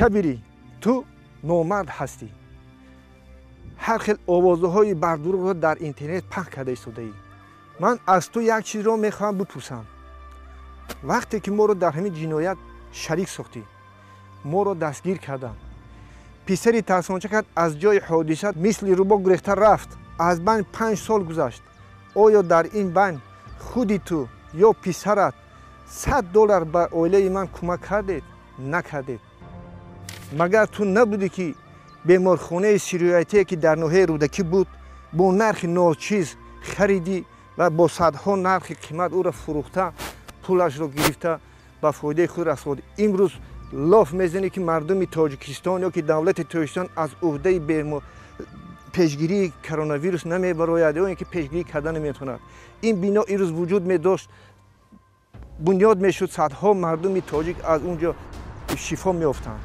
کبیری تو نامرد هستی. هر خیل آوازهای بردروغ را در اینترنت پخش کرده ایستاده. من از تو یک چیز را میخواهم بپرسم. وقتی که ما رو در همین جنایت شریک ساختی، ما رو دستگیر کردن، پسری ترسانچه کرد، از جای حادثه مثل روبا گریخته رفت. از بین 5 سال گذشت. آیا در این بین خودی تو یا پسرت $100 به عائله من کمک کردید؟ نکردید. مگر تو نبودی که بیمارخانه سیرویتی که در ناحیه رودکی بود با نرخ ناچیز خریدی و با صدها نرخ قیمت او را فروخته، پولش را گرفته به فایده خود رساندی. امروز لاف میزنی که مردم تاجیکستان یا که دولت تاجیکستان از عهده پیشگیری کرونا ویروس نمیبراید یا اینکه پیشگیری کردن نمیتوند. این بنا امروز وجود میداشت، بنیاد میشد، صدها مردم تاجیک از اونجا شفا میافتند.